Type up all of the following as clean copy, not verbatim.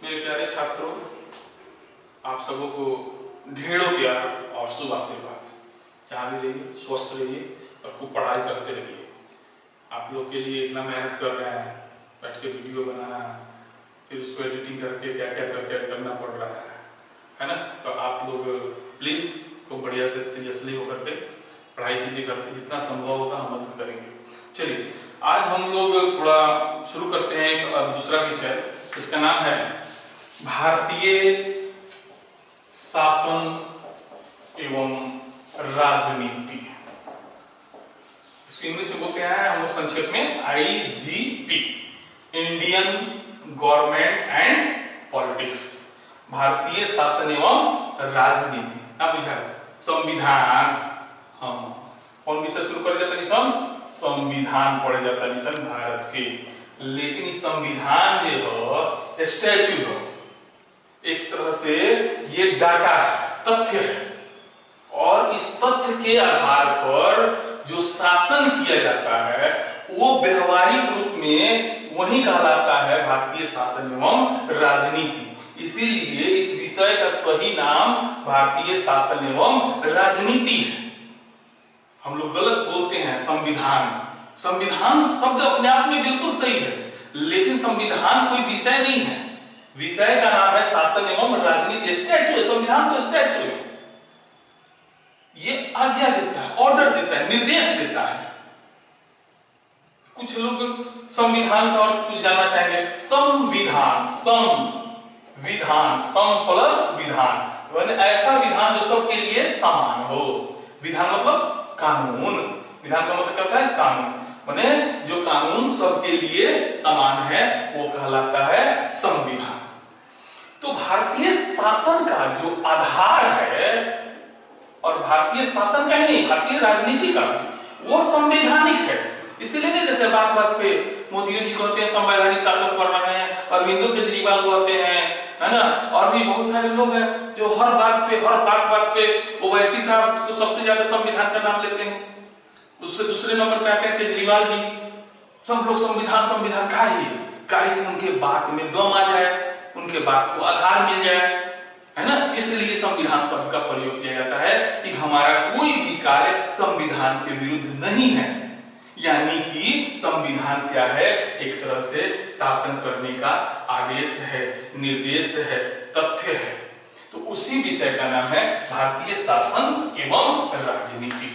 मेरे प्यारे छात्रों, आप सबों को ढेरों प्यार और शुभ आशीर्वाद। जहाँ भी रहिए स्वस्थ रहिए और खूब पढ़ाई करते रहिए। आप लोग के लिए इतना मेहनत कर रहे हैं, बैठ के वीडियो बनाना, फिर उसको एडिटिंग करके क्या क्या करना पड़ रहा है ना। तो आप लोग प्लीज़ खूब बढ़िया से सीरियसली होकर के पढ़ाई कीजिए, करके जितना संभव होगा हम मदद करेंगे। चलिए आज हम लोग थोड़ा शुरू करते हैं एक दूसरा विषय, इसका नाम है भारतीय शासन एवं राजनीति। इसको इंग्लिश में बोलते हैं हम लोग संक्षेप में IGP, Indian government and politics. भारतीय शासन एवं राजनीति ना बुझा संविधान। हम कौन विषय शुरू कर जाता निशन? संविधान पढ़े जाता निशन भारत के। लेकिन इस संविधान जो हो स्टैच्यू हो, एक तरह से ये डाटा है, तथ्य है, और इस तथ्य के आधार पर जो शासन किया जाता है वो व्यवहारिक रूप में वही कहलाता है भारतीय शासन एवं राजनीति। इसीलिए इस विषय का सही नाम भारतीय शासन एवं राजनीति है। हम लोग गलत बोलते हैं संविधान। संविधान शब्द अपने आप में बिल्कुल सही है, लेकिन संविधान कोई विषय नहीं है। विषय का नाम है शासन एवं राजनीति। स्टैच्यू है, संविधान तो स्टैच्यू है। ये आज्ञा देता है, ऑर्डर देता है, निर्देश देता है। कुछ लोग संविधान का अर्थ कुछ जानना चाहेंगे। संविधान, संविधान, सम प्लस विधान, ऐसा विधान जो सबके लिए समान हो। विधान मतलब कानून। विधान का मतलब क्या होता है? कानून। माने जो कानून सबके लिए समान है वो कहलाता है संविधान। तो भारतीय शासन का जो आधार है, और भारतीय शासन का ही नहीं, भारतीय राजनीति का भी, वो संवैधानिक है। इसीलिए नहीं देते बात बात पे मोदी जी कहते हैं संवैधानिक शासन कर रहे हैं, अरविंदो केजरीवाल कहते हैं, है ना, और भी बहुत सारे लोग हैं जो हर बात पे ओवैसी साहब तो सबसे ज्यादा संविधान का नाम लेते हैं। उससे दूसरे नंबर पे आते हैं केजरीवाल जी। सब लोग संविधान काहे कि उनके बात में दम आ जाए, उनके बात को आधार मिल जाए, है ना। इसलिए संविधान शब्द का प्रयोग किया जाता है कि हमारा कोई भी कार्य संविधान के विरुद्ध नहीं है। यानी कि संविधान क्या है? एक तरह से शासन करने का आदेश है, निर्देश है, तथ्य है। तो उसी विषय का नाम है भारतीय शासन एवं राजनीति।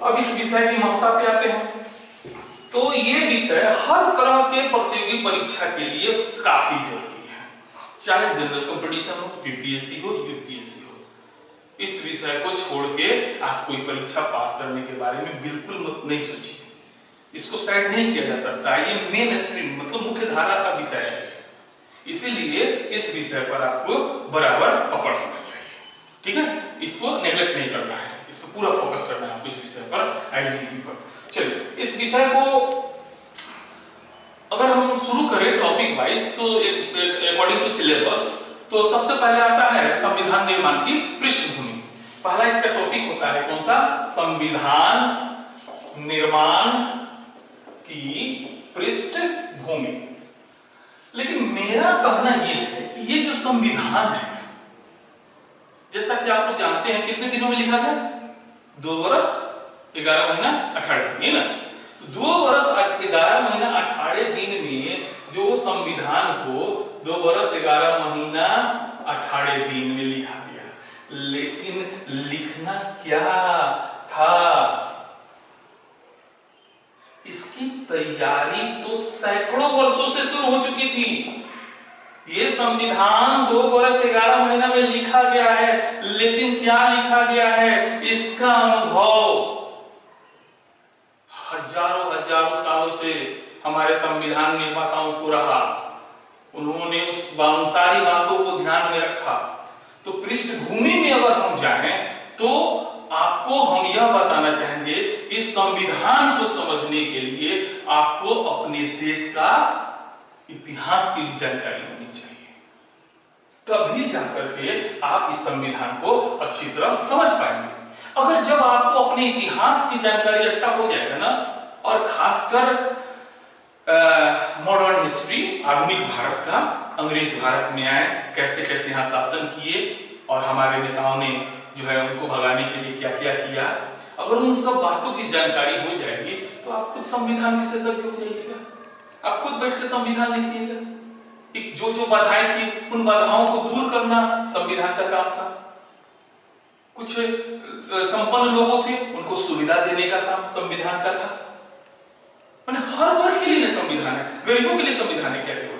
अब इस विषय की महत्ता पे आते हैं। तो ये विषय हर तरह के प्रतियोगी परीक्षा के लिए काफी जरूरी है, चाहे जनरल कंपटीशन हो, PPSC हो, UPSC हो। इस विषय को छोड़ के आप कोई परीक्षा पास करने के बारे में बिल्कुल मत नहीं सोचिए। इसको साइड नहीं किया जा सकता। ये मेन स्ट्रीम मतलब मुख्य धारा का विषय है। इसीलिए इस विषय पर आपको बराबर पकड़ होना चाहिए, ठीक है। इसको नेग्लेक्ट नहीं करना है, इसको पूरा फोकस करना है आपको इस विषय पर, IGP पर। चलिए इस विषय को अगर हम शुरू करें टॉपिक वाइज, तो अकॉर्डिंग टू सिलेबस, तो सबसे पहले आता है संविधान निर्माण की पृष्ठभूमि। पहला इसका टॉपिक होता है कौन सा? संविधान निर्माण की पृष्ठभूमि। लेकिन मेरा कहना यह है कि ये जो संविधान है, जैसा कि आप लोग जानते हैं, कितने दिनों में लिखा गया? 2 वर्ष 11 महीना 18 दिन, है ना। 2 वर्ष 11 महीना 18 दिन में जो संविधान को 2 वर्ष 11 महीना 18 दिन में लिखा गया। लेकिन लिखना क्या था? इसकी तैयारी तो सैकड़ों वर्षों से शुरू हो चुकी थी। ये संविधान 2 वर्ष 11 महीना में लिखा गया है, लेकिन क्या लिखा गया है? इसका अनुभव हजारों सालों से हमारे संविधान निर्माताओं को रहा। उन्होंने उस सारी बातों को ध्यान में रखा। तो पृष्ठभूमि में अगर हम जाएं तो आपको हम यह बताना चाहेंगे, इस संविधान को समझने के लिए आपको अपने देश का इतिहास की भी जानकारी होनी चाहिए। तभी जाकर के आप इस संविधान को अच्छी तरह समझ पाएंगे। अगर जब आपको अपने इतिहास की जानकारी अच्छा हो जाएगा ना, और खासकर मॉडर्न हिस्ट्री, आधुनिक भारत का, अंग्रेज भारत में आए, कैसे कैसे यहाँ शासन किए और हमारे नेताओं ने जो है उनको भगाने के लिए क्या क्या किया। अगर उन सब बातों की जानकारी हो जाएगी तो आप खुद संविधान विशेषज्ञ हो जाइएगा, आप खुद बैठ के संविधान लिखिएगा। जो जो बाधाएं थी उन बाधाओं को दूर करना संविधान का काम था। कुछ संपन्न लोगों थे उनको सुविधा देने का काम संविधान का था। मैंने हर वर्ग के लिए संविधान है, गरीबों के लिए संविधान है क्या केवल?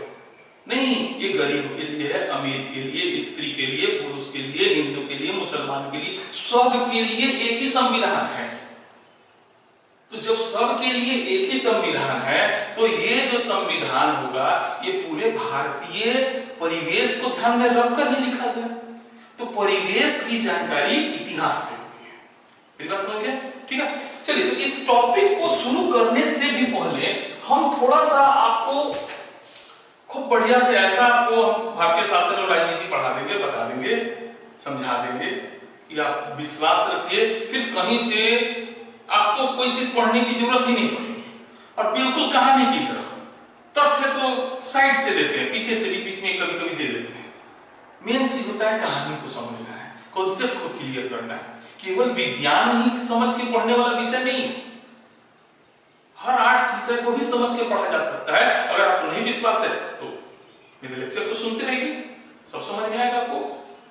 नहीं, ये गरीब के लिए है, अमीर के लिए, स्त्री के लिए, पुरुष के लिए, हिंदू के लिए, मुसलमान के लिए, सबके लिए एक ही संविधान है। तो जब सबके लिए एक ही संविधान है तो ये जो संविधान होगा ये पूरे भारतीय परिवेश को ध्यान में रखकर ही लिखा गया। तो परिवेश की जानकारी इतिहास से होती है। मेरी बात समझ गए? ठीक है, चलिए तो इस टॉपिक को शुरू करने से भी पहले हम थोड़ा सा आपको खूब बढ़िया से ऐसा आपको भारतीय शासन और राजनीति पढ़ा देंगे, बता देंगे, समझा देंगे कि आप विश्वास रखिए, फिर कहीं से आपको कोई चीज पढ़ने की जरूरत ही नहीं पड़ेगी। और बिल्कुल कहानी की तरह तथ्य तो साइड से देते हैं, पीछे से बीच में कभी कभी दे देते हैं। मेन चीज होता है कहानी को समझना है, कॉन्सेप्ट को क्लियर करना है। केवल विज्ञान ही समझ के पढ़ने वाला विषय नहीं, हर आर्ट्स विषय को भी समझ के पढ़ा जा सकता है। अगर आपको नहीं विश्वास है तो मेरे लेक्चर को सुनते रहिए, सब समझ में आएगा आपको।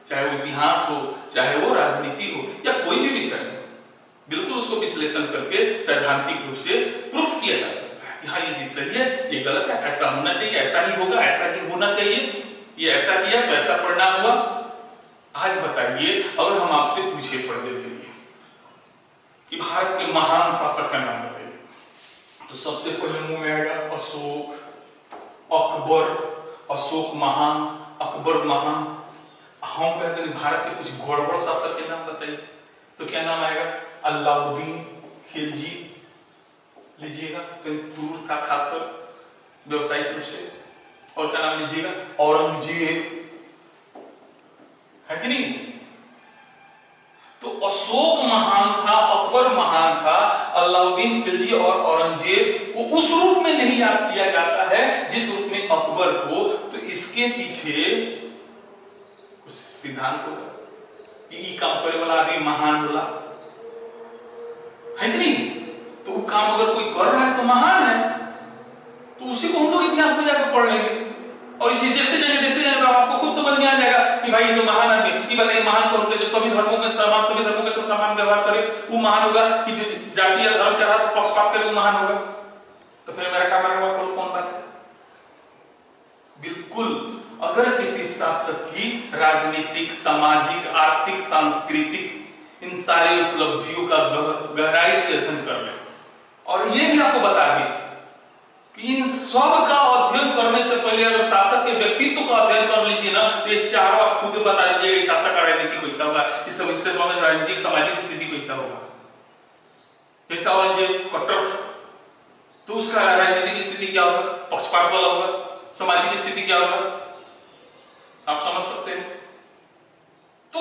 चाहे वो इतिहास हो, चाहे वो राजनीति हो, या कोई भी विषय हो, बिल्कुल उसको विश्लेषण करके सैद्धांतिक रूप से प्रूफ किया जा सकता है कि हाँ ये चीज सही है, ये गलत है, ऐसा होना चाहिए, ऐसा ही होगा, ऐसा ही होना चाहिए, ये ऐसा किया तो ऐसा परिणाम हुआ। आज बताइए, अगर हम आपसे पूछे थोड़ी देर के लिए कि भारत के महान शासक का नाम बताइए, तो सबसे पहले मुंह में आएगा अशोक, अकबर, अशोक महान, अकबर महान। हम कहते हैं भारत के कुछ गड़बड़ शासक के नाम बताइए, तो क्या नाम आएगा? अलाउद्दीन खिलजी लीजिएगा, तो क्रूर था खासकर व्यवसायिक रूप से। और क्या नाम लीजिएगा? औरंगजेब, है कि नहीं? तो अशोक महान था, अकबर महान था, अलाउद्दीन खिलजी और औरंगजेब को उस रूप में नहीं याद किया जाता है जिस रूप में अकबर को। तो इसके पीछे कुछ सिद्धांत होगा कि काम करे वाला आदमी महान होला, है कि नहीं? तो वो काम अगर कोई कर रहा है तो महान है, तो उसी को हम लोग इतिहास में जाकर पढ़ लेंगे और इसे देखते जाएंगे आपको खुद समझ में आ जाएगा कि भाई ये तो महान आदमी। ये बताइए महान कौन होता है? जो सभी धर्मों के साथ समान व्यवहार करे वो महान होगा, कि जो जाति या धर्म के आधार पर पक्षपात करे वो महान होगा? तो फिर मेरा क्या मानना हुआ, कौन बात है? बिल्कुल, अगर किसी शासक की राजनीतिक, सामाजिक, आर्थिक, सांस्कृतिक इन सारे उपलब्धियों का गहराई से अध्ययन कर ले, और ये भी आपको बता दें कि इन सब का अध्ययन करने से पहले अगर शासक के व्यक्तित्व का अध्ययन कर लीजिए ना, तो ये चारों आप खुद बता दीजिएगा शासक का राजनीति कैसा होगा, इस राजनीतिक सामाजिक स्थिति कैसा होगा। जैसा औरंगजेब कट्टर था तो उसका राजनीतिक स्थिति क्या होगा? पक्षपात वाला होगा। सामाजिक स्थिति क्या होगा? आप समझ सकते हैं। तो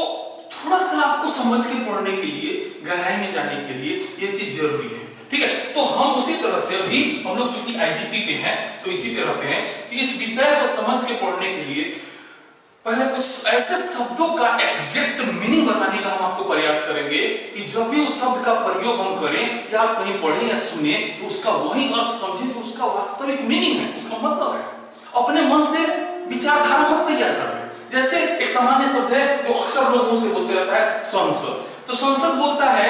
थोड़ा सा आपको समझ के पढ़ने के लिए, गहराई में जाने के लिए ये चीज जरूरी है, ठीक है? तो हम उसी तरह से अभी हम लोग चूंकि आईजीपी पे हैं तो इसी पे रहते हैं कि इस विषय को समझ के पढ़ने के लिए पहले कुछ ऐसे शब्दों का एग्जैक्ट मीनिंग बताने का हम आपको प्रयास करेंगे कि जब भी उस शब्द का प्रयोग हम करें या आप कहीं पढ़ें या सुने तो उसका वही अर्थ समझें जो उसका वास्तविक मीनिंग है, उसका मतलब है। अपने मन से विचारधारा मत तैयार कर लें। जैसे एक सामान्य शब्द है जो अक्सर लोगों से बोलते रहता है, संसद। तो संसद बोलता है,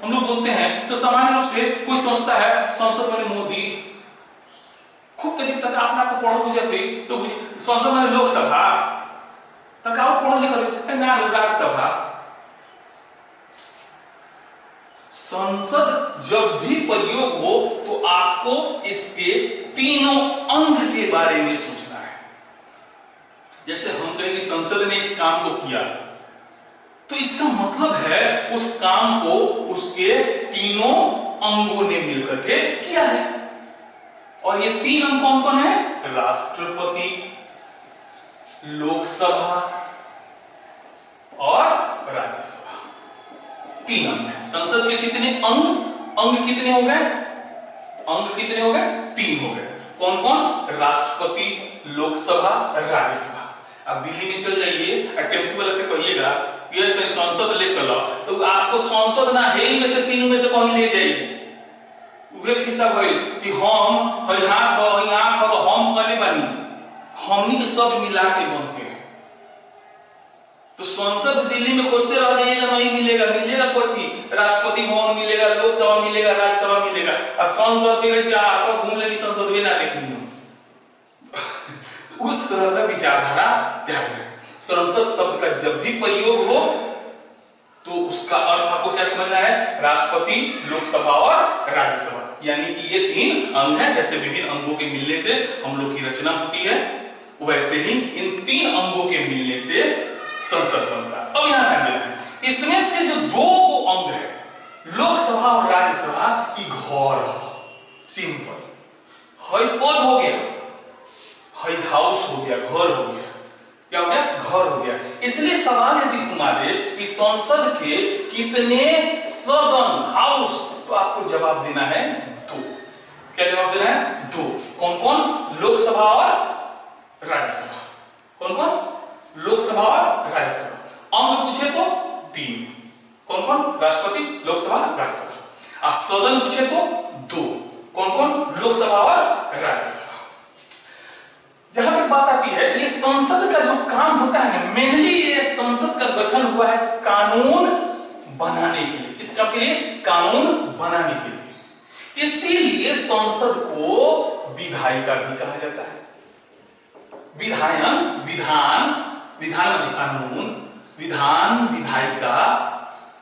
हम लोग बोलते हैं, तो सामान्य रूप से कोई सोचता है संसद माने मोदी, खूब तरीके से आपको पढ़ो बुझत हुई तो संसद माने लोकसभा, तक आओ पढ़ लिख ना राज्यसभा। संसद जब भी प्रयोग हो तो आपको इसके तीनों अंग के बारे में सोचना है। जैसे हम कहेंगे संसद ने इस काम को किया, तो इसका मतलब है उस काम को उसके तीनों अंगों ने मिलकर के किया है। और ये तीन अंग कौन कौन है? राष्ट्रपति, लोकसभा और राज्यसभा। तीन अंग है। संसद के कितने अंग? अंग कितने हो गए? अंग कितने हो गए? तीन हो गए। कौन कौन? राष्ट्रपति, लोकसभा, राज्यसभा। अब दिल्ली में चल जाइए और टेम्पो वाले से कहिएगा ये संसद ले चलो, तो आपको संसद ना है ही में से तीन में से कहीं ले जाइए। उहे हिसाब है कि हम हई हाथ हो हई आंख हो तो हम कने बानी, हमनी के सब मिला के बनते हैं। तो संसद दिल्ली में खोजते रह जाइएगा, नहीं मिलेगा। मिलेगा कोची? राष्ट्रपति भवन मिलेगा, लोकसभा मिलेगा, राज्यसभा मिलेगा। और संसद में जा सब घूम लेनी, संसद में ना देखनी हो। उस तरह का विचारधारा त्याग है। संसद शब्द का जब भी प्रयोग हो तो उसका अर्थ आपको क्या समझना है? राष्ट्रपति, लोकसभा और राज्यसभा, यानी कि ये तीन अंग हैं। जैसे विभिन्न अंगों के मिलने से हम लोग की रचना होती है, वैसे ही इन तीन अंगों के मिलने से संसद बनता है। अब यहां ध्यान देना है, इसमें से जो दो अंग है, लोकसभा और राज्यसभा, की घर सिंपल हई पद हो गया, हई हाउस हो गया, घर हो गया। क्या हो गया? घर हो गया। इसलिए सवाल यदि घुमा दे कि संसद के कितने सदन, हाउस, तो आपको जवाब देना है दो। क्या जवाब देना है? दो। कौन कौन? लोकसभा और राज्यसभा। कौन कौन? लोकसभा और राज्यसभा। अंग पूछे तो तीन। कौन कौन? राष्ट्रपति, लोकसभा, राज्यसभा। और सदन पूछे तो दो। कौन कौन? लोकसभा और राज्यसभा। जहां तक बात आती है, ये संसद का जो काम होता है, मेनली ये संसद का गठन हुआ है कानून बनाने के लिए। किस काम के लिए? कानून बनाने के लिए। इसीलिए संसद को विधायिका भी कहा जाता है। विधायन, विधान, विधान मतलब कानून, विधान, विधायिका,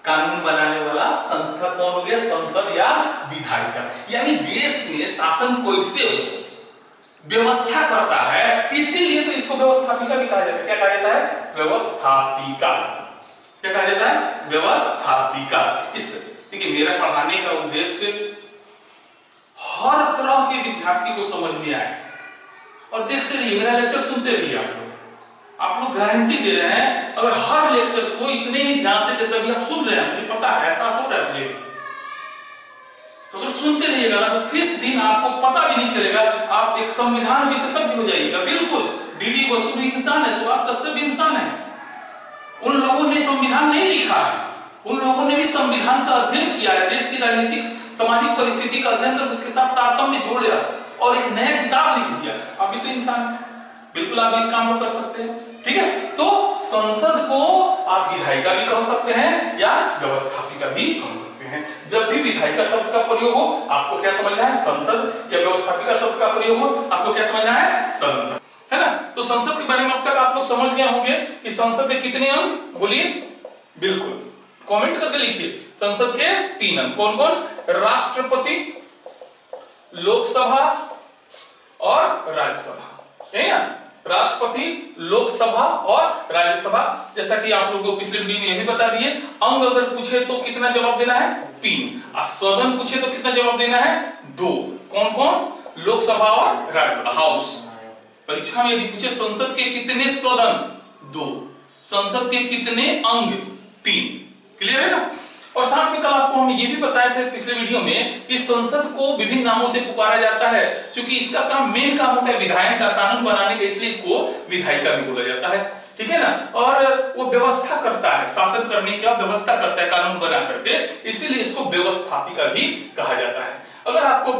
कानून बनाने वाला संस्था कौन हो गया? संसद या विधायिका। यानी देश में शासन कैसे हो, व्यवस्था करता है, इसीलिए तो इसको व्यवस्थापिका भी कहा जाता है। क्या कहा जाता है? व्यवस्थापिका। क्या कहा जाता है? व्यवस्थापिका। इस देखिए, मेरा पढ़ाने का उद्देश्य हर तरह के विद्यार्थी को समझ में आए। और देखते रहिए, मेरा लेक्चर सुनते रहिए। आप लोग गारंटी दे रहे हैं, अगर हर लेक्चर को इतने ही ध्यान से जैसे अभी आप सुन रहे हैं, मुझे पता है, एहसास हो रहा है मुझे, तो अगर सुनते रहिएगा ना, तो किस दिन आपको पता भी नहीं चलेगा, आप एक संविधान विशेषज्ञ हो जाइएगा। बिल्कुल, डीडी बसु भी इंसान है, सुभाष कश्यप भी इंसान है। उन लोगों ने संविधान नहीं लिखा है, उन लोगों ने भी संविधान का अध्ययन किया है, देश की राजनीतिक सामाजिक परिस्थिति का अध्ययन कर उसके साथ तारतम्य जोड़ लिया और एक नया किताब लिख दिया। आप भी तो इंसान है, बिल्कुल आप इस काम को कर सकते हैं। ठीक है, तो संसद को आप विधायिका भी कह सकते हैं या व्यवस्थापिका भी कह सकते हैं। जब भी विधायिका शब्द का प्रयोग हो, आपको क्या समझना है? संसद। या व्यवस्थापिका शब्द का प्रयोग हो, आपको क्या समझना है? संसद, है ना। तो संसद के बारे में अब तक आप लोग समझ गए होंगे कि संसद के कितने अंग, बोलिए। बिल्कुल, कमेंट करके लिखिए। संसद के तीन अंग। कौन कौन? राष्ट्रपति, लोकसभा और राज्यसभा। है ना, राष्ट्रपति, लोकसभा और राज्यसभा। जैसा कि आप लोगों को पिछले वीडियो में यह भी बता दिए, अंग अगर पूछे तो कितना जवाब देना है? तीन। और सदन पूछे तो कितना जवाब देना है? दो। कौन कौन? लोकसभा और राज्यसभा, हाउस। परीक्षा में यदि पूछे संसद के कितने सदन? दो। संसद के कितने अंग? तीन। क्लियर है ना। और साथ में कल आपको हम ये भी बताए थे पिछले वीडियो में कि संसद को विभिन्न नामों से पुकारा जाता है, क्योंकि इसका काम, मेन काम होता है विधायन का, कानून बनाने का, इसलिए इसको विधायिका भी बोला जाता है। ठीक है ना। और वो व्यवस्था करता है, शासन करने की व्यवस्था करता है कानून बना करके, इसीलिए इसको व्यवस्थापिका भी कहा जाता है। अगर आपको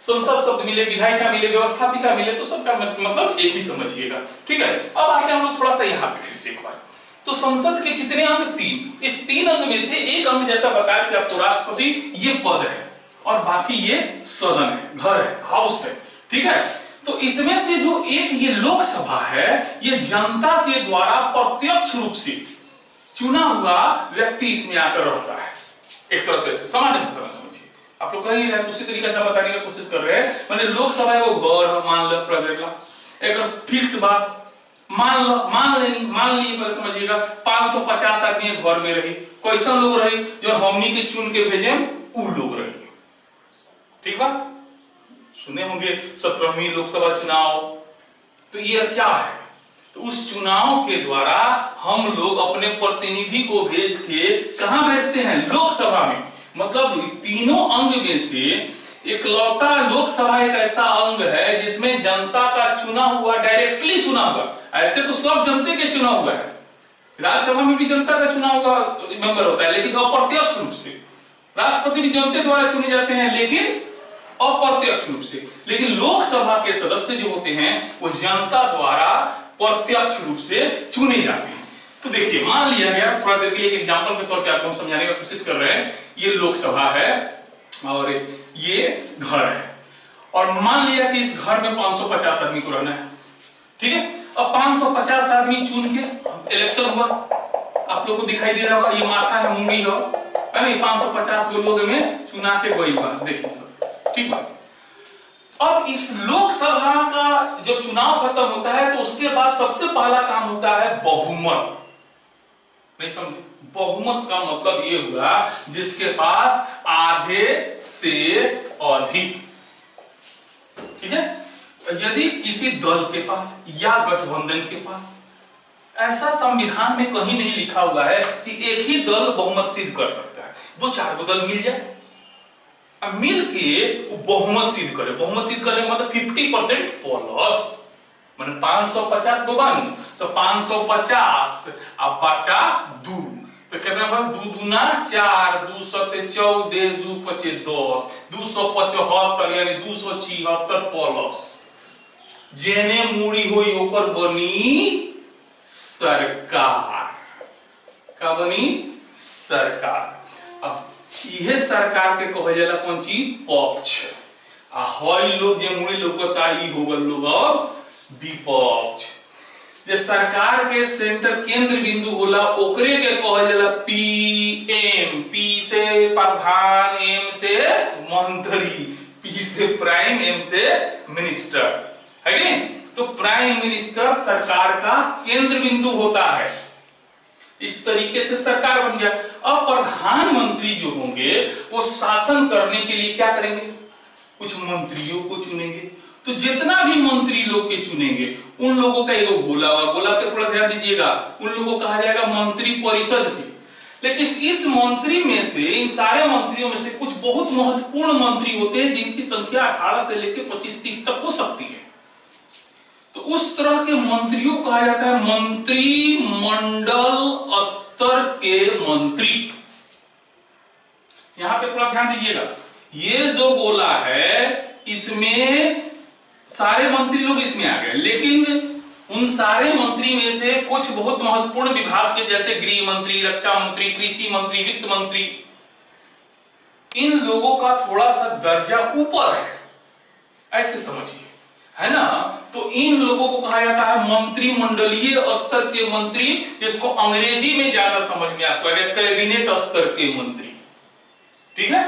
संसद शब्द मिले, विधायिका मिले, व्यवस्थापिका मिले, तो सबका मतलब एक ही समझिएगा। ठीक है। अब आते हैं हम लोग थोड़ा सा यहाँ पे फिर से एक बार। तो संसद के कितने अंग? तीन। इस तीन अंग में से एक अंग, जैसा बताया कि आपको राष्ट्रपति, ये पद है, और बाकी ये सदन है, घर है, हाउस है। ठीक है। तो इसमें से जो एक ये लोकसभा है, ये जनता के द्वारा प्रत्यक्ष रूप से चुना हुआ व्यक्ति इसमें आकर रहता है। एक तरह से सामान्य भाषा में समझिए। आप लोग कहीं रहे उसी तरीके से बताने की कोशिश कर रहे हैं। मैंने लोकसभा है वो घर, मान लो थोड़ा देर का एक फिक्स बात, मान ली पहले समझिएगा 550 आदमी घर में रही, कैसा लोग रही? जो हमनी के चुन के भेजे उ लोग रही। ठीक बा, सुने होंगे 17वीं लोकसभा चुनाव, तो ये क्या है? तो उस चुनाव के द्वारा हम लोग अपने प्रतिनिधि को भेज के कहां भेजते हैं? लोकसभा में। मतलब तीनों अंग में से इकलौता लोकसभा एक ऐसा अंग है जिसमें जनता का चुना हुआ, डायरेक्टली चुना हुआ, ऐसे तो सब जनता के चुना हुआ है, राज्यसभा में भी जनता का चुना हुआ मेंबर होता है, लेकिन अप्रत्यक्ष रूप से। राष्ट्रपति भी जनता द्वारा चुने जाते हैं लेकिन अप्रत्यक्ष रूप से, लेकिन लोकसभा के सदस्य जो होते हैं वो जनता द्वारा प्रत्यक्ष रूप से चुने जाते हैं। तो देखिए, मान लिया गया, थोड़ा देर के लिए एक एग्जांपल के तौर पे आपको हम समझाने की कोशिश कर रहे हैं। ये लोकसभा है और ये घर है, और मान लिया कि इस घर में 550 आदमी को रहना है, ठीक है। अब 550 आदमी चुन के इलेक्शन हुआ, आप लोग को दिखाई दे रहा होगा, ये माथा है, मुंडी है ना, 550 लोग में चुना के गोई बा, देखिए सब ठीक है। अब इस लोकसभा का जब चुनाव खत्म होता है तो उसके बाद सबसे पहला काम होता है बहुमत। नहीं समझे? बहुमत का मतलब ये हुआ जिसके पास आधे से अधिक, ठीक है। यदि किसी दल के पास या गठबंधन के पास, ऐसा संविधान में कहीं नहीं लिखा हुआ है कि एक ही दल बहुमत सिद्ध कर सकता है, 2-4 को दल मिल जाए, अब मिल के वो बहुमत सिद्ध करे। बहुमत सिद्ध करने का मतलब 50% प्लस, माने 550 को बन तो 550 अब बटा 2, तो कितना बन, 2 दूना 4, 2 सते 14, 2 पचे 10, 275 यानी 276 प्लस, जेने मूड़ी हुई ऊपर बनी सरकार, का बनी सरकार। अब यह सरकार के कहे जाला कौन चीज, पक्ष, आ हई लोग जे मुड़ी लोगता ई हो गल लोग विपक्ष। जे सरकार के सेंटर केंद्र बिंदु होला ओकरे के कहे जाला पीएम, पी से प्रधान, एम से मंत्री, पी से प्राइम, एम से मिनिस्टर, है कि नहीं। तो प्राइम मिनिस्टर सरकार का केंद्र बिंदु होता है, इस तरीके से सरकार बन गया। अब प्रधानमंत्री जो होंगे वो शासन करने के लिए क्या करेंगे, कुछ मंत्रियों को चुनेंगे, तो जितना भी मंत्री लोग के चुनेंगे उन लोगों का एक गोला होगा, गोला पे थोड़ा ध्यान दीजिएगा, उन लोगों को कहा जाएगा मंत्री परिषद के। लेकिन इस मंत्री में से, इन सारे मंत्रियों में से कुछ बहुत महत्वपूर्ण मंत्री होते हैं जिनकी संख्या 18 से लेकर 25-30 तक हो सकती है, तो उस तरह के मंत्रियों को कहा जाता है मंत्रिमंडल स्तर के मंत्री। यहां पे थोड़ा ध्यान दीजिएगा, ये जो गोला है इसमें सारे मंत्री लोग इसमें आ गए, लेकिन उन सारे मंत्री में से कुछ बहुत महत्वपूर्ण विभाग के, जैसे गृह मंत्री, रक्षा मंत्री, कृषि मंत्री, वित्त मंत्री, इन लोगों का थोड़ा सा दर्जा ऊपर है, ऐसे समझिए, है ना। तो इन लोगों को कहा जाता है मंत्रिमंडलीय स्तर के मंत्री, जिसको अंग्रेजी में ज्यादा समझ में आपको आएगा कैबिनेट स्तर के मंत्री, ठीक है।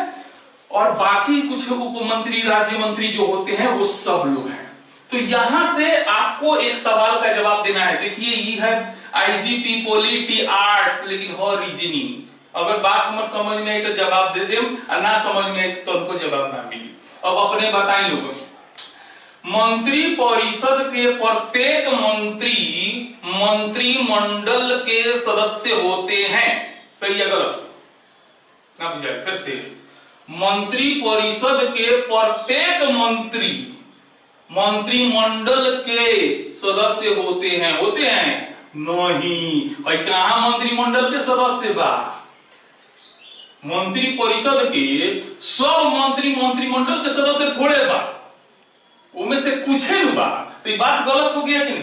और बाकी कुछ उपमंत्री, राज्य मंत्री जो होते हैं वो सब लोग हैं। तो यहां से आपको एक सवाल का जवाब देना है। देखिए ये है आईजीपी पॉलिटी आर्ट्स, लेकिन हो रीजनिंग। अगर बात हमारे समझ में आई तो जवाब दे देम, और ना समझ में आई तो उनको जवाब ना मिली। अब अपने बताएं लोगों, मंत्री परिषद के प्रत्येक मंत्री मंत्रिमंडल के सदस्य होते हैं, सही है गलत ना बुझाए, फिर से, मंत्री परिषद के प्रत्येक मंत्री मंत्रिमंडल के सदस्य होते हैं नहीं। और कहां मंत्रिमंडल के सदस्य बा, मंत्री परिषद के सब मंत्रिमंडल के सदस्य थोड़े बा, उनमें से कुछ ही बा। तो ये बात गलत हो गया कि नहीं।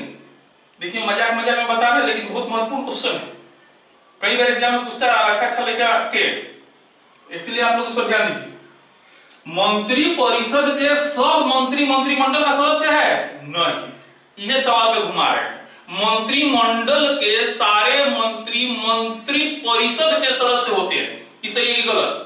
देखिए मजाक में बता रहे, लेकिन बहुत महत्वपूर्ण क्वेश्चन है, कई बार एग्जाम में पूछता है, अच्छा लेकर के, इसलिए आप लोग इस पर ध्यान दीजिए। मंत्री परिषद के सब मंत्रिमंडल का सदस्य है नहीं, यह सवाल पे घुमा रहे हैं। मंत्रिमंडल के सारे मंत्री परिषद के सदस्य होते हैं, ये सही है कि गलत?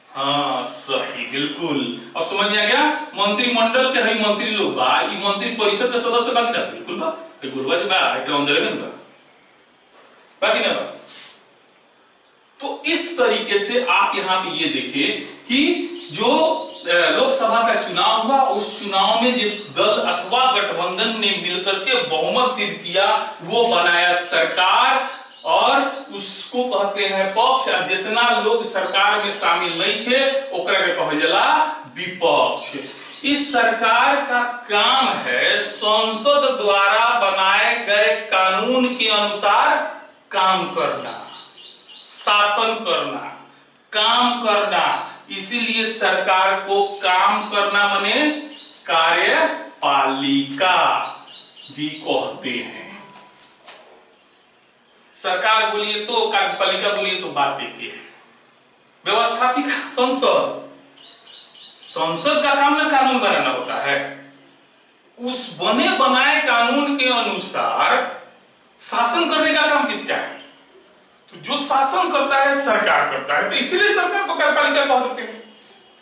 हाँ सही, बिल्कुल। अब समझ में आ गया, मंत्रिमंडल के है मंत्री लोग बा, ये मंत्री परिषद के सदस्य बाकी ना, बिल्कुल बा, गुरुवा जी बा, एकरा अंदर में बा, बाकी ना बा। तो इस तरीके से आप यहां पे ये देखिए कि जो लोकसभा का चुनाव हुआ, उस चुनाव में जिस दल अथवा गठबंधन ने मिलकर के बहुमत सिद्ध किया वो बनाया सरकार, और उसको कहते हैं पक्ष। जितना लोग सरकार में शामिल नहीं थे ओकरा के कहल जाला विपक्ष। इस सरकार का काम है संसद द्वारा बनाए गए कानून के अनुसार काम करना, शासन करना, काम करना। इसीलिए सरकार को काम करना माने कार्यपालिका भी कहते हैं। सरकार बोलिए तो, कार्यपालिका बोलिए तो, बात एक है। व्यवस्थापिका संसद, संसद का काम में कानून बनाना होता है। उस बने बनाए कानून के अनुसार शासन करने का काम किसका है? तो जो शासन करता है सरकार करता है, तो इसीलिए सरकार को कार्यपालिका कह देते हैं।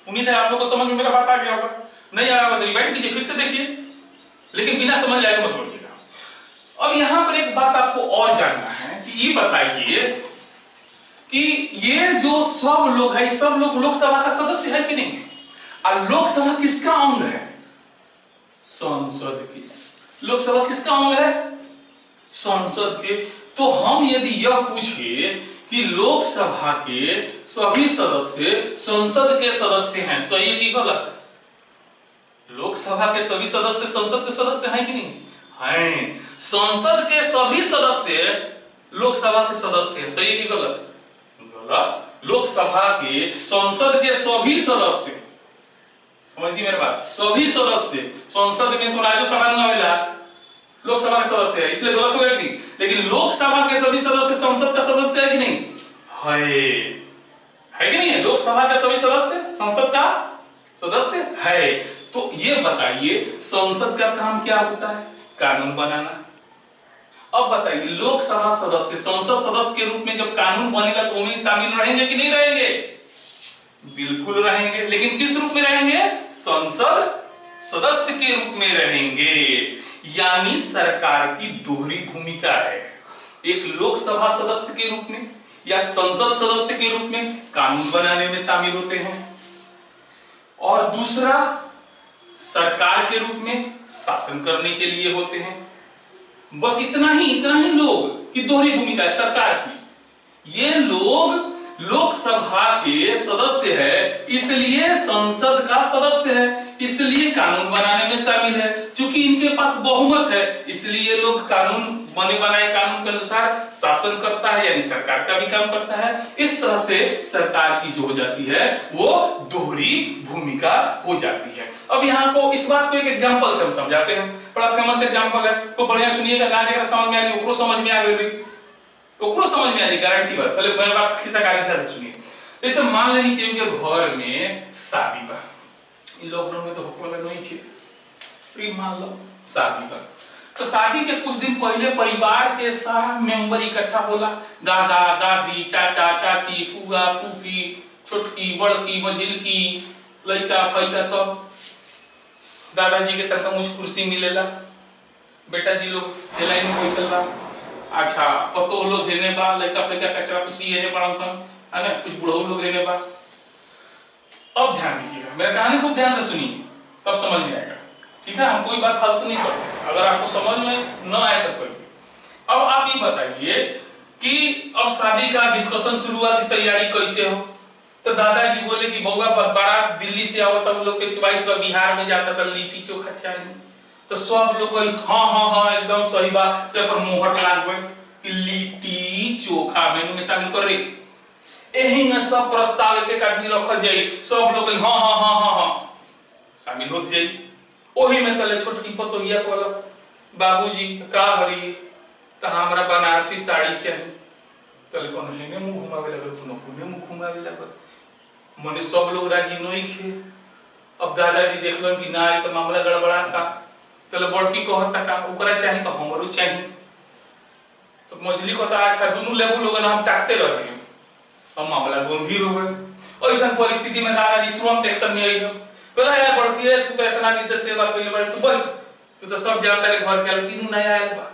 उम्मीद है आप लोगों को समझ में मेरा बात आ गया होगा। नहीं आया होगा तो रिवाइंड कीजिए, फिर से देखिए, लेकिन बिना समझ आएगा मत बोलिएगा। अब यहां पर एक बात आपको और जानना है कि ये बताइए कि ये जो सब लोग है, सब लोग लोकसभा का सदस्य है कि नहीं? और लोकसभा किसका अंग है? संसद की। लोकसभा किसका अंग है? संसद के। तो हम यदि यह पूछे कि लोकसभा के सभी सदस्य संसद के सदस्य हैं, सही कि गलत? लोकसभा के सभी सदस्य संसद के सदस्य हैं कि नहीं? हैं। संसद के सभी सदस्य लोकसभा के सदस्य हैं, सही कि गलत? गलत। लोकसभा के, संसद के सभी सदस्य, समझिए मेरी बात, सभी सदस्य, संसद में तो राज्यसभा नहीं आवेला, लोकसभा के सदस्य है, इसलिए गलत हो गया कि। लेकिन लोकसभा के सभी सदस्य संसद का सदस्य है कि नहीं? है कि नहीं है? लोकसभा के सभी सदस्य संसद का सदस्य है। तो ये बताइए संसद का काम क्या होता है? कानून बनाना। अब बताइए लोकसभा सदस्य संसद सदस्य के रूप में जब कानून बनेगा तो उनमें शामिल रहेंगे कि नहीं रहेंगे? बिल्कुल रहेंगे। लेकिन किस रूप में रहेंगे? संसद सदस्य के रूप में रहेंगे। यानी सरकार की दोहरी भूमिका है। एक लोकसभा सदस्य के रूप में या संसद सदस्य के रूप में कानून बनाने में शामिल होते हैं, और दूसरा सरकार के रूप में शासन करने के लिए होते हैं। बस इतना ही लोग की दोहरी भूमिका है सरकार की। ये लोग लोकसभा के सदस्य है, इसलिए संसद का सदस्य है, इसलिए कानून बनाने में शामिल है। क्योंकि इनके पास बहुमत है, इसलिए लोग कानून बने बनाए कानून के अनुसार शासन करता है, यानी सरकार का भी काम करता है। इस तरह से सरकार की जो हो जाती है वो दोहरी भूमिका हो जाती है। अब यहाँ को इस बात को एक एग्जांपल से हम समझाते हैं। बड़ा फेमस एग्जांपल है, तो बढ़िया सुनिएगा, ना जरा समझ में आ रही ओकरो समझ में आ गई, ओकरो समझ में आ रही गारंटी बात। पहले मेरे बात खिस्सा गाली से सुनिए। जैसे मान लेनी कि उनके घर में शादी बा, इन लॉकडाउन में तो होने वाला नहीं थे, मान लो शादी बा। तो शादी के कुछ दिन पहले परिवार के सारा मेंबर इकट्ठा होला, दादा दादी, चाचा चाची, फूफा फूफी, छोटकी बड़की मझिलकी, लड़का फैका सब। दादाजी के तरफ मुझ कुर्सी मिलेला, बेटा जी लोग लाइन में बैठल बा, अच्छा पतो लोग हेने बा, लड़का फैका कचरा कुछ ये पड़ा सन है ना, कुछ बुढ़ऊ लोग हेने बा। अब ध्यान दीजिएगा, मेरा कहानी खूब ध्यान से सुनिए, तब समझ में आएगा। ठीक है, हम कोई बात फालतू नहीं करते, अगर आपको समझ में न आए तो कोई। अब आप ये बताइए कि अब शादी का डिस्कशन शुरू हुआ कि तैयारी कैसे हो। तो दादाजी बोले कि बउआ बारात दिल्ली से आवत, हम लोग के चॉइस का बिहार में जाता था, लिट्टी चोखा चाहिए। तो सब लोग कही हाँ हाँ हाँ एकदम सही बात, तो पर मोहर लाग गए कि लिट्टी चोखा मेनू में शामिल कर रही। यही में सब प्रस्ताव एक आदमी रखल जाई, सब लोग हाँ हाँ हाँ हाँ हाँ शामिल होत जाई। ओही में तले छोटकी पतोहिया कहल बाबूजी का हरी तो हमरा बनारसी साड़ी चाहिए। तले कोनो हेने मुंह घुमावे लगल, कोनो कोने मुंह घुमावे लगल, मने सब लोग राजी नहीं थे। अब दादाजी देखलन कि ना ये तो मामला गड़बड़ाता। तले बड़की कहता का ओकरा चाहिए तो हमरो चाहिए। तो मछली कहता अच्छा दोनों लेबू लोगन हम ताकते रहे, अब मामला गंभीर हो गए। ऐसा परिस्थिति में दादाजी तुरंत एक्शन में आई। कहला यार बड़की है, तू तो इतना दिन से सेवा कइले बारे, तू बैठ, तू तो सब जानता है घर के तीनों नया आयल बा,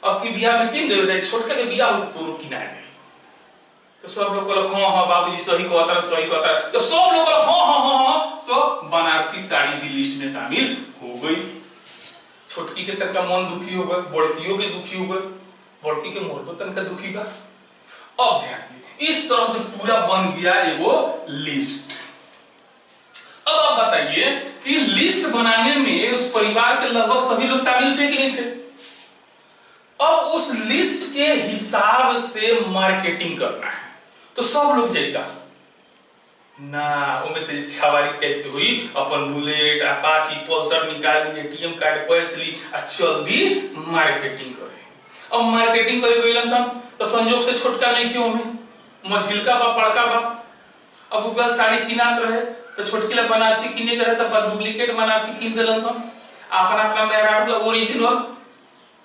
अब की बियाह में तीन देवे दे, छोटका के बियाह हो तो रोकी ना है। तो सब लोग कहल हां हां बाबूजी सही कहता, सही कहता। तो सब लोग कहल हां हां हां हां, तो बनारसी साड़ी भी लिस्ट में शामिल हो गई। छोटकी के तनका मन दुखी हो गए, बड़कियों के दुखी हो गए, बड़की के मोर तो तनका दुखी बा, अब ध्यान दिए, इस तरह से पूरा बन गया ये वो लिस्ट। अब आप बताइए कि लिस्ट बनाने में उस परिवार के लगभग सभी लोग शामिल थे कि नहीं थे? अब उस लिस्ट के हिसाब से मार्केटिंग करना है तो सब लोग जाएगा ना, उनमें से छवारी टाइप की हुई अपन बुलेट अपाची पल्सर निकाली एटीएम कार्ड पैसे ली आ चल दी मार्केटिंग करे। अब मार्केटिंग करे गइलन सन तो संजोग से छोटका नहीं क्यों में मझिलका बा बड़का बा। अब ऊपर साड़ी किनात रहे तो छोटकी ला बनारसी किने करे तो डुप्लीकेट बनारसी किन देलन सन अपना अपना मेहरारू ला ओरिजिनल,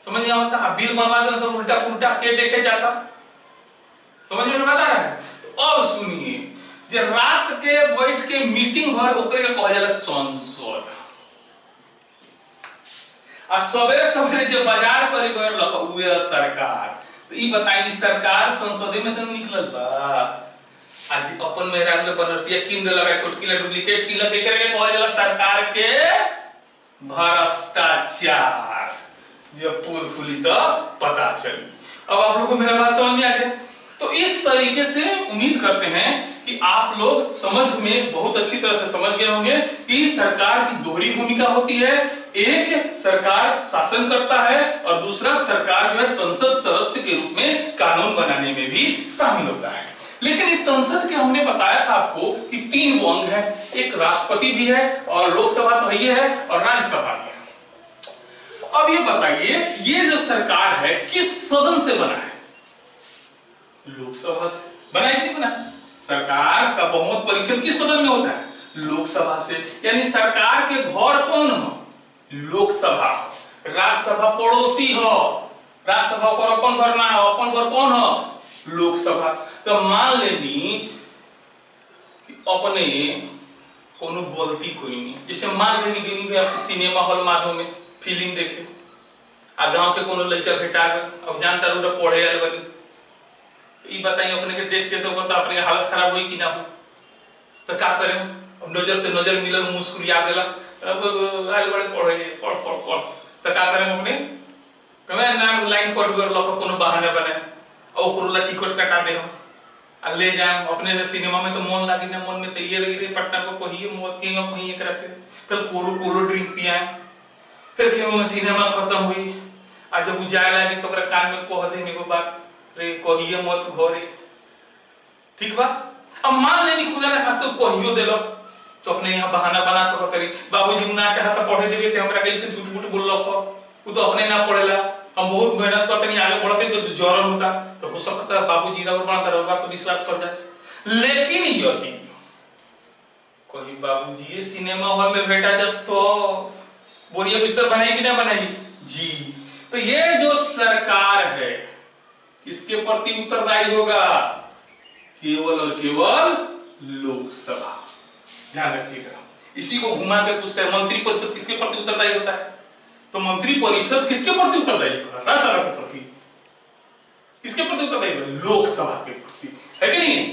समझ में आता? अब बिल बनवा देलन सन उल्टा उल्टा के देखे जाता, समझ में आता है? तो अब सुनिए, जे रात के बैठ के मीटिंग भर ओकरे के कहल जाला संसद, आ सवेरे सवेरे जे बाजार करे गए लक उहे सरकार। तो ई बताई सरकार संसद में से निकलल बा? आज अपन मेहरारू ले बनारसिया किन दे लगा छोटकी ला डुप्लीकेट किन ला केकरे के कहल जाला सरकार के भ्रष्टाचार। जब पोल खुली तो पता चली। अब आप लोगों को मेरा बात समझ में आ गया? तो इस तरीके से उम्मीद करते हैं कि आप लोग समझ में बहुत अच्छी तरह से समझ गए होंगे कि सरकार की दोहरी भूमिका होती है। एक सरकार शासन करता है और दूसरा सरकार जो है संसद सदस्य के रूप में कानून बनाने में भी शामिल होता है। लेकिन इस संसद के हमने बताया था आपको कि 3 अंग है, एक राष्ट्रपति भी है और लोकसभा तो ये है और राज्यसभा भी है। अब ये बताइए ये जो सरकार है किस सदन से बना है? लोकसभा से बना है कि नहीं बना? सरकार का बहुमत परीक्षण किस सदन में होता है? लोकसभा से। यानी सरकार के घर कौन हो? लोकसभा। राज्यसभा पड़ोसी हो, राज्यसभा पर अपन घर ना हो, अपन घर कौन हो? लोकसभा। तो मान लेनी कि अपने कोनो गलती कोई नहीं, जैसे मान लेनी कि आप सिनेमा हॉल माध्यम में फिल्म देखे आ गांव के कोनो लड़का भेटा गए, अब जानता रहो पढ़े आल बनी, ई बताइए अपने के देख के तो अपने के हालत खराब हुई कि ना हो? तो क्या करें? अब नजर से नजर मिलल मुस्कुरा देलक, अब आइल बड़े पढ़े पढ़ पढ़ पढ़, तो क्या करें अपने? कमे ना लाइन कट कर लख कोनो बहाना बने और ओकरोला टिकट कटा दे हम आ ले जाए अपने सिनेमा में। तो मन लागी ना, मन में तो ये रही पटना को कहिए मौत किंग ऑफ कहिए एकरा से फिर कोलो ड्रिंक पियाए, फिर के सिनेमा खत्म हुई आ जब जाए लगी तो ओकरा कान में कह दे एगो बात, रे कहिए मत घरे, ठीक बा? अब मान लेनी खुदा ने खास कहियो देलक तो अपने यहाँ बहाना बना सकत रही, बाबूजी ना चाहता पढ़े देबे ते हमरा कैसे झूठ मूठ बोललक हो, उ तो अपने ना पढ़ेला, हम बहुत मेहनत करते आगे बढ़ते तो जरन होता, तो हो सकता है बाबूजी रबर बनाता रहोगा तो विश्वास कर जास। लेकिन यही कोई बाबूजी ये सिनेमा हॉल में बैठा जस तो बोरिया बिस्तर बनाई कि ना बनाई जी। तो ये जो सरकार है किसके प्रति उत्तरदायी होगा? केवल और केवल लोकसभा। ध्यान रखिएगा, इसी को घुमा के पूछते हैं मंत्री परिषद किसके प्रति उत्तरदायी होता है? तो मंत्री परिषद किसके प्रति उत्तरदायी होगा? राज्यसभा के प्रति। किसके प्रति उत्तरदायी होगा? लोकसभा के प्रति, है कि नहीं?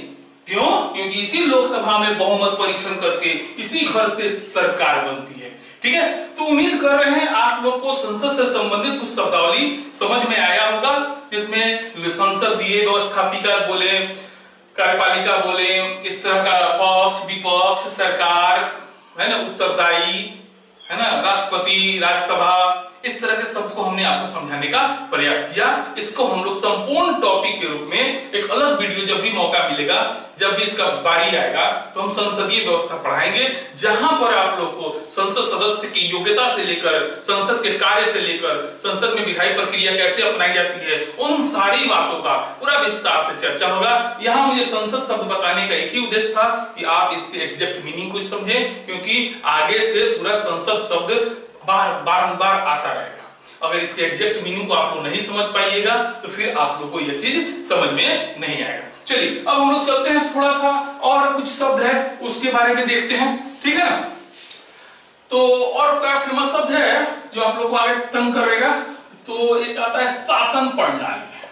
क्यों? क्योंकि इसी लोकसभा में बहुमत परीक्षण करके इसी घर से सरकार बनती है। ठीक है, तो उम्मीद कर रहे हैं आप लोग को संसद से संबंधित कुछ शब्दावली समझ में आया होगा, जिसमें संसदीय व्यवस्थापिका बोले, कार्यपालिका बोले, इस तरह का पक्ष विपक्ष, सरकार है ना, उत्तरदायी है ना, राष्ट्रपति, राज्यसभा, इस तरह के शब्द को हमने आपको समझाने का प्रयास किया। इसको हम लोग संपूर्ण टॉपिक के रूप में एक अलग वीडियो जब भी मौका मिलेगा, जब भी इसका बारी आएगा तो हम संसदीय व्यवस्था पढ़ाएंगे, जहां पर आप लोग को संसद सदस्य की योग्यता से लेकर संसद के कार्य से लेकर संसद में विधायी प्रक्रिया कैसे अपनाई जाती है, उन सारी बातों का पूरा विस्तार से चर्चा होगा। यहाँ मुझे संसद शब्द बताने का एक ही उद्देश्य था कि आप इसके एग्जैक्ट मीनिंग को समझें, क्योंकि आगे से पूरा संसद शब्द बारंबार आता रहेगा। अगर इसके एग्जैक्ट मीनिंग को आप लोग नहीं समझ पाइएगा तो फिर आप लोग को यह चीज समझ में नहीं आएगा। चलिए अब हम लोग चलते हैं, थोड़ा सा और कुछ शब्द है उसके बारे में देखते हैं, ठीक है ना? तो और क्या फेमस शब्द है जो आप लोग को आगे तंग करेगा? तो एक आता है शासन प्रणाली।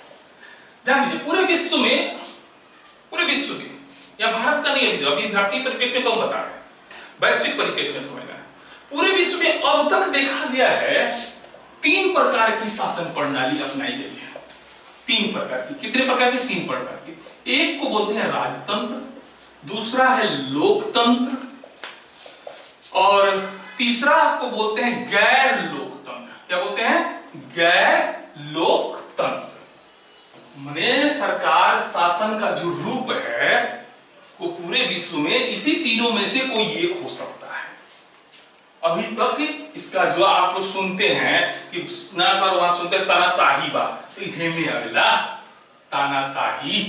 ध्यान दीजिए, पूरे विश्व में या भारत का नहीं, अभी भारतीय परिप्रेक्ष्य में कम बता रहे हैं, वैश्विक परिप्रेक्ष्य में समझना है। पूरे विश्व में अब तक देखा गया है 3 प्रकार की शासन प्रणाली अपनाई गई है। 3 प्रकार प्रकार की। कितने प्रकार की? 3 प्रकार की। एक को बोलते हैं राजतंत्र, दूसरा है लोकतंत्र, और तीसरा को बोलते हैं गैर लोकतंत्र। क्या बोलते हैं? गैर लोकतंत्र। माने सरकार शासन का जो रूप है वो पूरे विश्व में इसी तीनों में से कोई एक हो सकता है। अभी तक इसका जो आप लोग सुनते हैं कि ना सर वहां सुनते हैं तानाशाही बा, तो हेमे आवेला तानाशाही,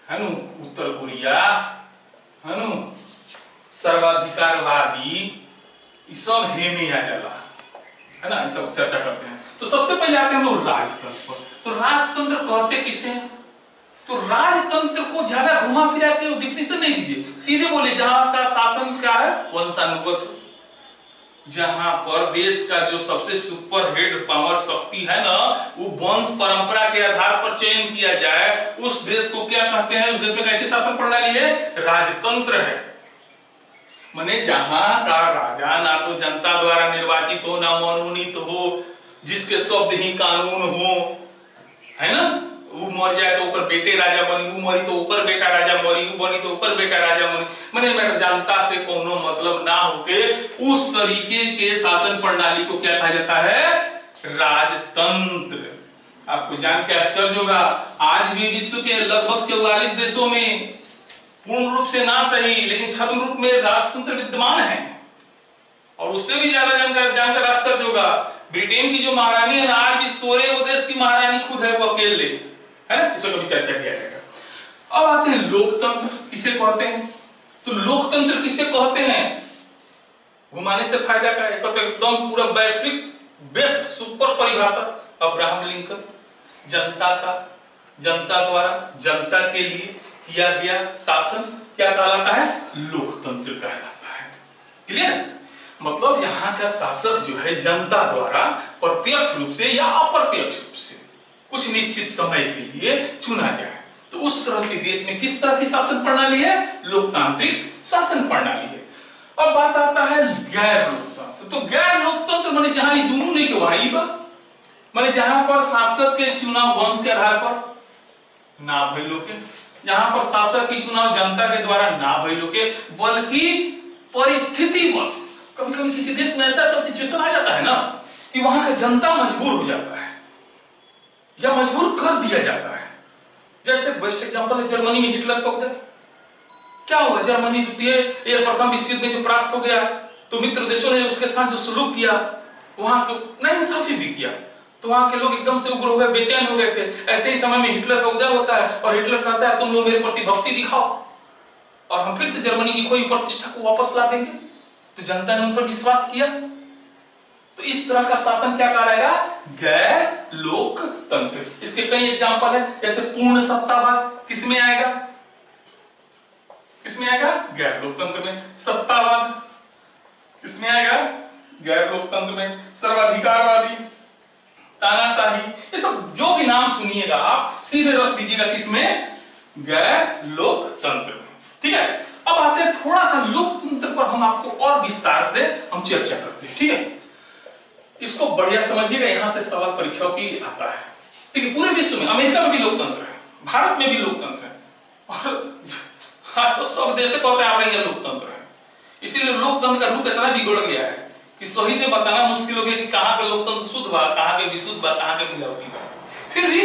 है नु, उत्तर कोरिया, है नु, सर्वाधिकारवादी, ये सब हेमे आ जाला, है ना, ये सब चर्चा करते हैं। तो सबसे पहले आते हैं हम लोग राजतंत्र पर। तो राजतंत्र कहते किसे हैं? तो राजतंत्र को ज्यादा घुमा फिरा के डिफिनेशन नहीं दीजिए, सीधे बोले जहां का शासन क्या है? वंशानुगत। जहां पर देश का जो सबसे सुपर हेड पावर शक्ति है ना, वो वंश परंपरा के आधार पर चयन किया जाए, उस देश को क्या कहते हैं? उस देश में कैसी शासन प्रणाली है? राजतंत्र है। माने जहां का राजा ना तो जनता द्वारा निर्वाचित हो, ना मनोनीत हो, जिसके शब्द ही कानून हो, है ना, वो मर जाए तो ऊपर बेटे राजा बनी, वो मरी तो ऊपर बेटा राजा मरी, वो बनी तो ऊपर बेटा राजा मरी। माने मेरे जनता से कोनो मतलब ना होके उस तरीके के शासन प्रणाली को क्या कहा जाता है? राजतंत्र। आपको जान के आश्चर्य होगा, आज भी विश्व के लगभग 44 देशों में पूर्ण रूप से ना सही लेकिन छद्म रूप में राजतंत्र विद्यमान है। और उससे भी ज्यादा जानकर आश्चर्य होगा, ब्रिटेन की जो महारानी है ना, आज भी 16 वो देश की महारानी खुद है, वो अकेले, है ना, इसको कभी चर्चा किया जाएगा। अब आते हैं लोकतंत्र किसे कहते हैं? तो लोकतंत्र किसे कहते हैं? घुमाने से फायदा क्या है? तो एकदम पूरा वैश्विक बेस्ट सुपर परिभाषा अब्राहम लिंकन, जनता का, जनता द्वारा जनता के लिए किया गया शासन क्या कहलाता है? लोकतंत्र कहलाता है। क्लियर? मतलब यहाँ का शासक जो है जनता द्वारा प्रत्यक्ष रूप से या अप्रत्यक्ष रूप से कुछ निश्चित समय के लिए चुना जाए। तो उस तरह के देश में किस तरह की शासन प्रणाली है? लोकतांत्रिक शासन प्रणाली है। अब बात आता है गैर लोकतंत्र। तो गैर लोकतंत्र माने जहां ये दोनों नहीं के वही बा, माने जहां पर शासक के चुनाव वंश के आधार पर ना भइलो के, जहां पर शासक की चुनाव जनता के द्वारा ना भइलो के, बल्कि परिस्थितिवश कभी कभी किसी देश में ऐसा सिचुएशन आ जाता है ना कि वहां का जनता मजबूर हो जाता है या मजबूर कर दिया जाता है। जैसे बेस्ट एग्जांपल है जर्मनी में हिटलर का उदय। क्या हुआ? जर्मनी प्रथम विश्व युद्ध में जो परास्त हो गया, तो मित्र देशों ने उसके साथ जो सुलूक किया, वहां को नाइंसाफी भी किया, तो वहां के लोग एकदम से उग्र हो गए, बेचैन हो गए थे। ऐसे ही समय में हिटलर का उदय होता है और हिटलर कहता है तुम लोग मेरे प्रति भक्ति दिखाओ और हम फिर से जर्मनी की खोई प्रतिष्ठा को वापस ला देंगे। तो जनता ने उन पर विश्वास किया। तो इस तरह का शासन क्या कहलाएगा? गैर लोकतंत्र। इसके कई एग्जांपल है, जैसे पूर्ण सत्तावाद किसमें आएगा? किसमें आएगा? गैर लोकतंत्र में। सत्तावाद किसमें आएगा? गैर लोकतंत्र में। सर्वाधिकारवादी, तानाशाही, ये सब जो भी नाम सुनिएगा आप सीधे रख दीजिएगा किसमें? गैर लोकतंत्र में। ठीक है। अब आते हैं थोड़ा सा लोकतंत्र पर, हम आपको और विस्तार से हम चर्चा करते हैं। ठीक है, इसको बढ़िया समझिएगा, यहां से सवाल परीक्षा की आता है। देखिए पूरे विश्व में, अमेरिका में भी लोकतंत्र है, भारत में भी लोकतंत्र है, और आज तो सब देश कहते हैं यह लोकतंत्र है। इसीलिए लोकतंत्र का रूप इतना बिगड़ गया है कि सही से बताना मुश्किल हो गया कि कहां का लोकतंत्र शुद्ध बा, कहां के विशुद्ध बा, कहां के मिलावटी बा। फिर भी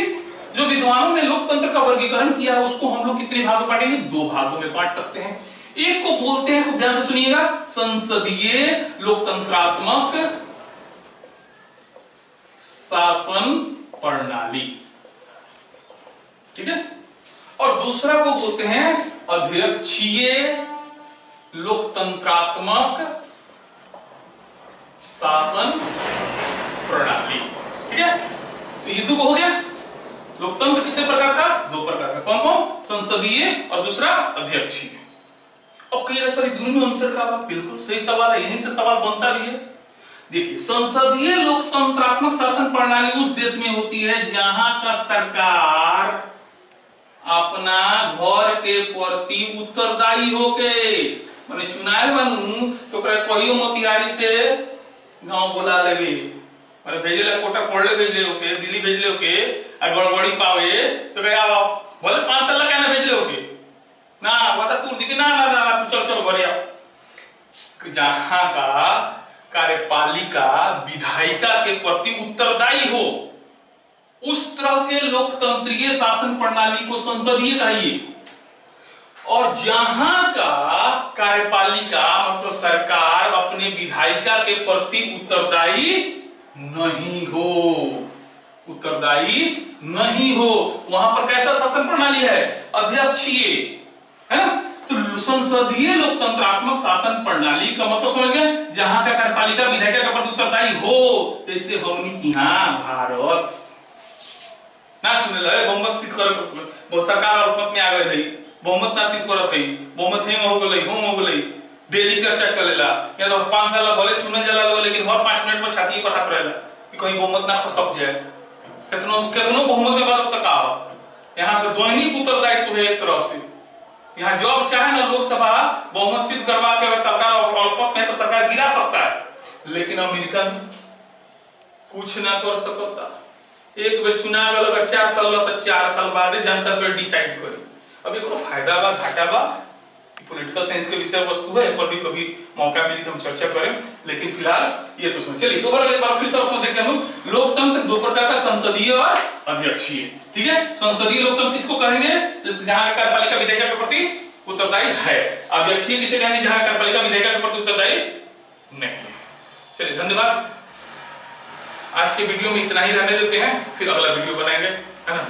जो विद्वानों ने लोकतंत्र का वर्गीकरण किया है उसको हम लोग कितने भागों में बांटेंगे? 2 भागों में बांट सकते हैं। एक को बोलते हैं, खूब ध्यान से सुनिएगा, संसदीय लोकतंत्रात्मक शासन प्रणाली। ठीक है। और दूसरा को बोलते हैं अध्यक्षीय लोकतंत्रात्मक शासन प्रणाली। ठीक है। तो ये 2 हो गया। लोकतंत्र कितने प्रकार का? 2 प्रकार का। कौन कौन? संसदीय और दूसरा अध्यक्षीय। अब कहिएगा सर दोनों में अंतर क्या? बिल्कुल सही सवाल है, यहीं से सवाल बनता भी है। देखिए संसदीय लोकतंत्रात्मक शासन प्रणाली उस देश में होती है जहां का सरकार अपना घर के प्रति उत्तरदायी होके, माने चुनाव बनू तो कहियो मोतिहारी से गांव बुला लेवे, मैंने भेजेला कोटा पढ़ले भेजले ओके, दिल्ली भेजले ओके, आ गड़बड़ी पावे तो कहे आओ बोले 5 साल का ना भेजले ओके ना वादा तू दिखे ना ना ना तू चल चल घरे आओ। जहां का कार्यपालिका विधायिका के प्रति उत्तरदायी हो उस तरह के लोकतंत्रीय शासन प्रणाली को संसदीय कहिए। और जहां का कार्यपालिका मतलब सरकार अपने विधायिका के प्रति उत्तरदायी नहीं हो, उत्तरदायी नहीं हो, वहां पर कैसा शासन प्रणाली है? अध्यक्षीय है। तो संसदीय लोकतंत्रात्मक शासन प्रणाली का मतलब समझ गए, जहां का कार्यपालिका विधायिका के प्रति उत्तरदायी हो। जैसे हमनी यहाँ भारत ना सुने लगे बहुमत सिद्ध कर सरकार और पत्नी आ गए रही, बहुमत ना सिद्ध करत है, बहुमत हेंग हो गई हम हो गई, डेली चर्चा चलेला या तो 5 साल भले चुनल जाला लोग, लेकिन हर 5 मिनट में छाती पर हाथ रहेला कि कहीं बहुमत ना खसक जाए। कितनो कितनो बहुमत के बाद तक आओ यहाँ का दैनिक उत्तरदायित्व है एक तरह से। यहाँ जब चाहे ना लोकसभा बहुमत सिद्ध करवा के अगर सरकार अल्पमत में तो सरकार गिरा सकता है, लेकिन अमेरिका में कुछ ना कर सकता। एक बेर चुनाव अगर 4 साल तो 4 साल बाद जनता फिर डिसाइड करे। अब एक फायदा बा घाटा बा, पॉलिटिकल साइंस के विषय वस्तु है, पर भी कभी मौका मिली तो हम चर्चा करें, लेकिन फिलहाल ये तो सुन चलिए तो एक बार फिर से उसमें देखते हैं हम लोकतंत्र 2 प्रकार का, संसदीय और अध्यक्षीय। ठीक है, संसदीय लोकतंत्र किसको कहेंगे? जहां कार्यपालिका विधायिका के प्रति उत्तरदायी है। अध्यक्षीय किसे कहेंगे? जहां कार्यपालिका विधायिका के प्रति उत्तरदायी नहीं। चलिए धन्यवाद, आज के वीडियो में इतना ही रहने देते हैं, फिर अगला वीडियो बनाएंगे, है ना।